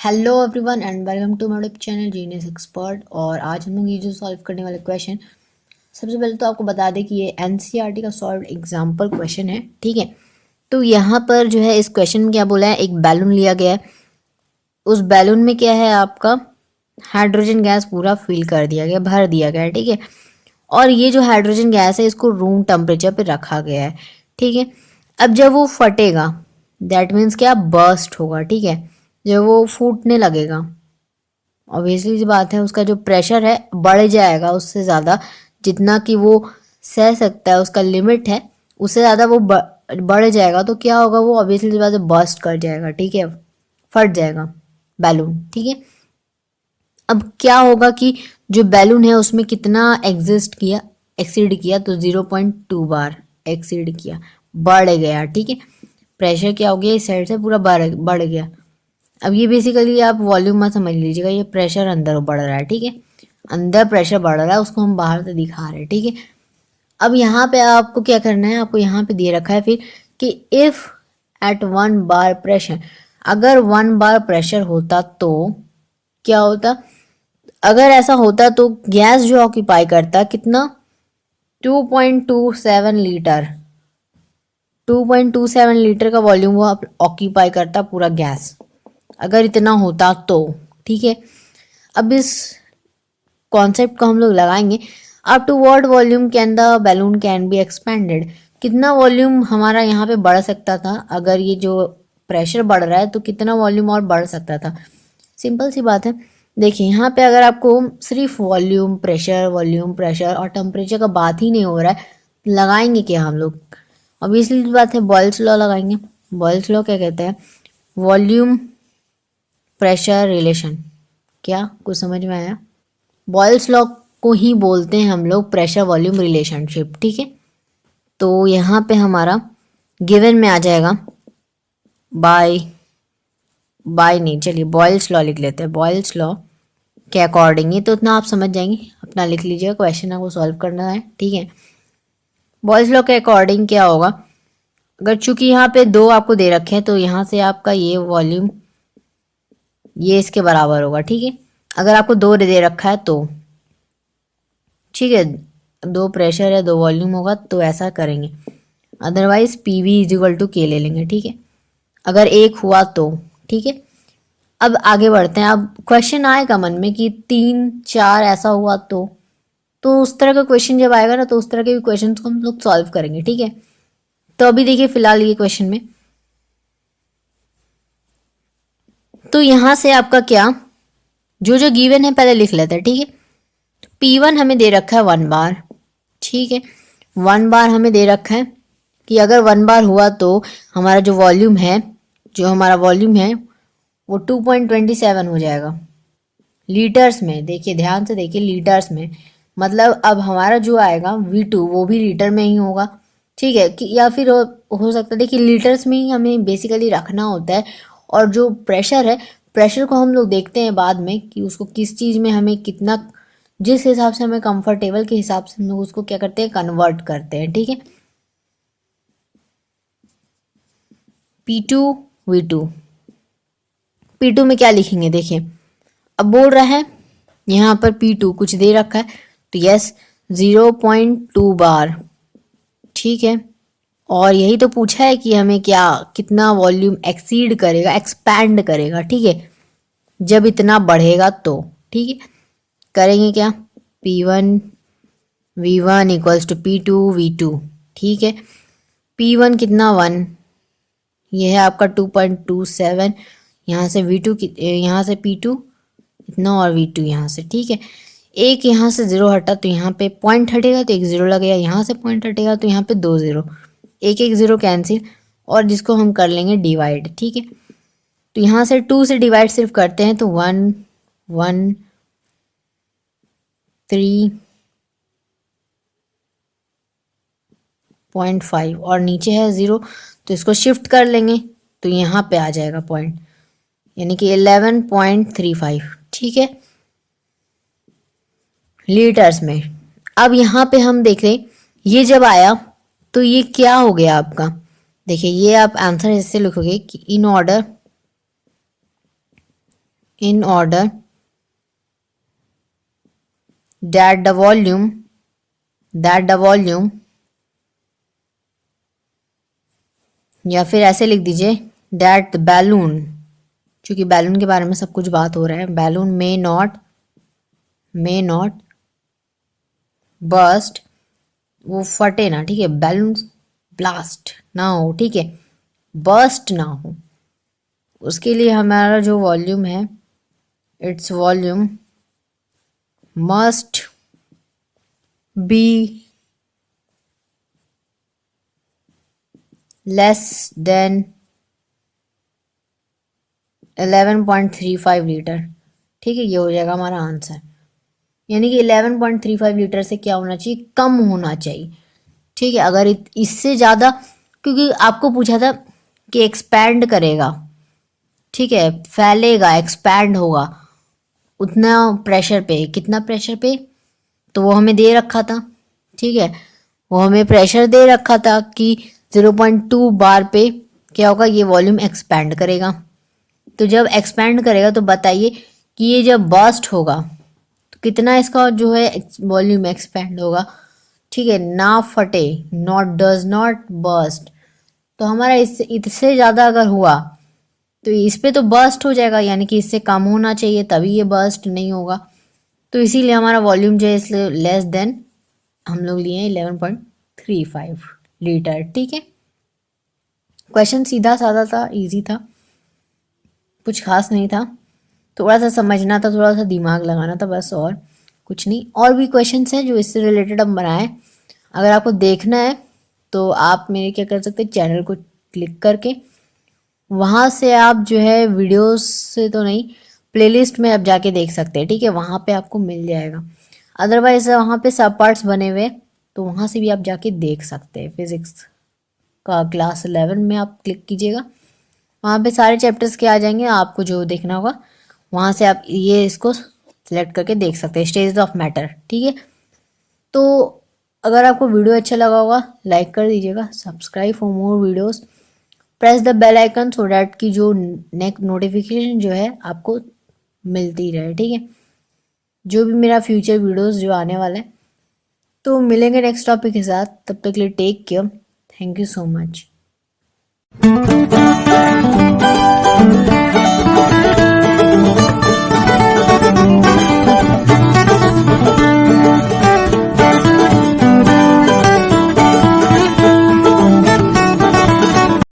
Hello everyone and welcome to my YouTube channel genius expert. और आज हम लोग ये जो सॉल्व करने वाले क्वेश्चन, सबसे पहले तो आपको बता दें कि ये एनसीईआरटी का सॉल्व एग्जाम्पल क्वेश्चन है। ठीक है, तो यहाँ पर जो है इस क्वेश्चन में क्या बोला है, एक बैलून लिया गया है। उस बैलून में क्या है, आपका हाइड्रोजन गैस पूरा फिल कर दिया गया, भर दिया गया है। ठीक है, और ये जो हाइड्रोजन गैस है इसको रूम टेम्परेचर पे रखा गया है। ठीक है, अब जब वो फटेगा, दैट मीन्स क्या, बर्स्ट होगा। ठीक है, जब वो फूटने लगेगा, ऑब्वियसली सी बात है, उसका जो प्रेशर है बढ़ जाएगा उससे ज़्यादा, जितना कि वो सह सकता है, उसका लिमिट है, उससे ज़्यादा वो बढ़ जाएगा। तो क्या होगा, वो ऑब्वियसली सी बात है, बर्स्ट कर जाएगा। ठीक है, फट जाएगा बैलून। ठीक है, अब क्या होगा कि जो बैलून है उसमें कितना एग्जिस्ट किया, एक्सीड किया, तो 0.2 बार एक्सीड किया, बढ़ गया। ठीक है, प्रेशर क्या हो गया, इस साइड से पूरा बढ़ गया। अब ये बेसिकली आप वॉल्यूम मत समझ लीजिएगा, ये प्रेशर अंदर बढ़ रहा है। ठीक है, अंदर प्रेशर बढ़ रहा है, उसको हम बाहर से दिखा रहे हैं। ठीक है, अब यहाँ पे आपको क्या करना है, आपको यहाँ पे दे रखा है फिर कि इफ एट 1 बार प्रेशर, अगर 1 बार प्रेशर होता तो क्या होता। अगर ऐसा होता तो गैस जो ऑक्यूपाई करता कितना, 2.27 लीटर, 2.27 लीटर का वॉल्यूम वो ऑक्यूपाई करता पूरा गैस, अगर इतना होता तो। ठीक है, अब इस कॉन्सेप्ट को हम लोग लगाएंगे, up to what volume can the balloon can be expanded, कितना वॉल्यूम हमारा यहाँ पे बढ़ सकता था, अगर ये जो प्रेशर बढ़ रहा है तो कितना वॉल्यूम और बढ़ सकता था। सिंपल सी बात है, देखिए यहाँ पे अगर आपको सिर्फ वॉल्यूम प्रेशर और टेम्परेचर का बात ही नहीं हो रहा है, लगाएंगे क्या हम लोग, ऑब्वियसली बात है बॉयल्स लॉ लगाएंगे। बॉयल्स लॉ क्या कहते हैं, वॉल्यूम प्रेशर रिलेशन। क्या कुछ समझ में आया? बॉयल्स लॉ को ही बोलते हैं हम लोग प्रेशर वॉल्यूम रिलेशनशिप। ठीक है, तो यहाँ पे हमारा गिवन में आ जाएगा बाय बाय नहीं, चलिए बॉयल्स लॉ लिख लेते हैं। बॉयल्स लॉ के अकॉर्डिंग ही तो इतना आप समझ जाएंगे, अपना लिख लीजिएगा, क्वेश्चन आपको सॉल्व करना है। ठीक है, बॉयल्स लॉ के अकॉर्डिंग क्या होगा, अगर चूंकि यहाँ पे दो आपको दे रखे हैं तो यहाँ से आपका ये वॉल्यूम ये इसके बराबर होगा। ठीक है, अगर आपको दो दे रखा है तो ठीक है, दो प्रेशर है दो वॉल्यूम होगा तो ऐसा करेंगे, otherwise P V is equal to k ले लेंगे। ठीक है, अगर एक हुआ तो ठीक है, अब आगे बढ़ते हैं। अब क्वेश्चन आएगा मन में कि 3 4 ऐसा हुआ तो उस तरह का क्वेश्चन जब आएगा ना, तो उस तरह के भी क्वेश्चन को हम लोग सॉल्व करेंगे। ठीक है, तो अभी देखिए फिलहाल ये क्वेश्चन में, तो यहां से आपका क्या, जो जो गिवन है पहले लिख लेते हैं। ठीक है, P1 हमें दे रखा है 1 बार। ठीक है, 1 बार हमें दे रखा है कि अगर 1 बार हुआ तो हमारा जो वॉल्यूम है, जो हमारा वॉल्यूम है वो 2.27 हो जाएगा लीटर्स में। देखिए ध्यान से देखिए, लीटर्स में, मतलब अब हमारा जो आएगा V2 वो भी लीटर में ही होगा। ठीक है, कि या फिर हो सकता है, देखिए लीटर्स में ही हमें बेसिकली रखना होता है। और जो प्रेशर है, प्रेशर को हम लोग देखते हैं बाद में कि उसको किस चीज़ में हमें कितना, जिस हिसाब से हमें कंफर्टेबल के हिसाब से हम लोग उसको क्या करते हैं, कन्वर्ट करते हैं। ठीक है, P2 V2, P2 में क्या लिखेंगे, देखिए अब बोल रहा है यहाँ पर P2 कुछ दे रखा है तो यस 0.2 बार। ठीक है, और यही तो पूछा है कि हमें क्या, कितना वॉल्यूम एक्सीड करेगा, एक्सपैंड करेगा। ठीक है, जब इतना बढ़ेगा तो। ठीक है, करेंगे क्या, P1 V1 equals to P2 V2। ठीक है, P1 कितना 1, ये है आपका 2.27, यहाँ से V2 यहाँ से P2 इतना और V2 यहाँ से। ठीक है, एक यहाँ से जीरो हटा तो यहाँ पे पॉइंट हटेगा तो एक जीरो लगेगा, यहाँ से पॉइंट हटेगा तो यहाँ पे 2 जीरो, एक एक जीरो कैंसिल, और जिसको हम कर लेंगे डिवाइड। ठीक है, तो यहाँ से 2 से डिवाइड सिर्फ करते हैं तो 1 1 3.5 और नीचे है 0, तो इसको शिफ्ट कर लेंगे तो यहाँ पे आ जाएगा पॉइंट, यानी कि 11.35। ठीक है, लीटर्स में। अब यहाँ पे हम देख रहे, ये जब आया तो ये क्या हो गया आपका, देखिए ये आप आंसर इससे लिखोगे कि in order in order that the volume या फिर ऐसे लिख दीजिए that balloon, क्योंकि बैलून के बारे में सब कुछ बात हो रहा है, बैलून may not burst, वो फटे ना, ठीक है, बैलून ब्लास्ट ना हो, ठीक है, बर्स्ट ना हो, उसके लिए हमारा जो वॉल्यूम है, its volume must be less than 11.35 litre, ठीक है, ये हो जाएगा हमारा आंसर। यानी कि 11.35 लीटर से क्या होना चाहिए, कम होना चाहिए, ठीक है। अगर इससे ज़्यादा, क्योंकि आपको पूछा था कि एक्सपैंड करेगा, ठीक है, फैलेगा, एक्सपैंड होगा उतना प्रेशर पे, कितना प्रेशर पे, तो वो हमें दे रखा था, ठीक है, वो हमें प्रेशर दे रखा था कि 0.2 बार पे क्या होगा, ये वॉल्यूम एक्सपैंड करेगा। तो जब एक्सपैंड करेगा तो बताइए कि ये जब बर्स्ट होगा तो कितना इसका जो है वॉल्यूम एक्सपैंड होगा, ठीक है, ना फटे, नॉट डज नॉट बर्स्ट। तो हमारा इससे ज़्यादा अगर हुआ तो इस पे तो बर्स्ट हो जाएगा, यानी कि इससे कम होना चाहिए, तभी ये बर्स्ट नहीं होगा। तो इसीलिए हमारा वॉल्यूम जो है इसलिए लेस देन हम लोग लिए 11.35 लीटर, ठीक है। क्वेश्चन सीधा साधा था, इजी था, कुछ खास नहीं था, थोड़ा सा समझना था, थोड़ा सा दिमाग लगाना था, बस, और कुछ नहीं। और भी क्वेश्चंस हैं जो इससे रिलेटेड हम बनाए, अगर आपको देखना है तो आप मेरे क्या कर सकते हैं, चैनल को क्लिक करके वहाँ से आप जो है वीडियोस से तो नहीं, प्लेलिस्ट में आप जाके देख सकते हैं, ठीक है, वहाँ पे आपको मिल जाएगा। अदरवाइज वहाँ पे सब पार्ट्स बने हुए, तो वहाँ से भी आप जाके देख सकते हैं। फिजिक्स का क्लास 11 में आप क्लिक कीजिएगा, वहाँ पे सारे चैप्टर्स के आ जाएंगे, आपको जो देखना होगा वहाँ से आप ये इसको सिलेक्ट करके देख सकते हैं, स्टेज ऑफ मैटर, ठीक है। तो अगर आपको वीडियो अच्छा लगा होगा लाइक कर दीजिएगा, subscribe for more videos, press the bell icon so that की जो नेक्स्ट नोटिफिकेशन जो है आपको मिलती रहे, ठीक है, जो भी मेरा फ्यूचर वीडियोस जो आने वाला है। तो मिलेंगे नेक्स्ट टॉपिक के साथ, तब तक के लिए take care, thank you so much.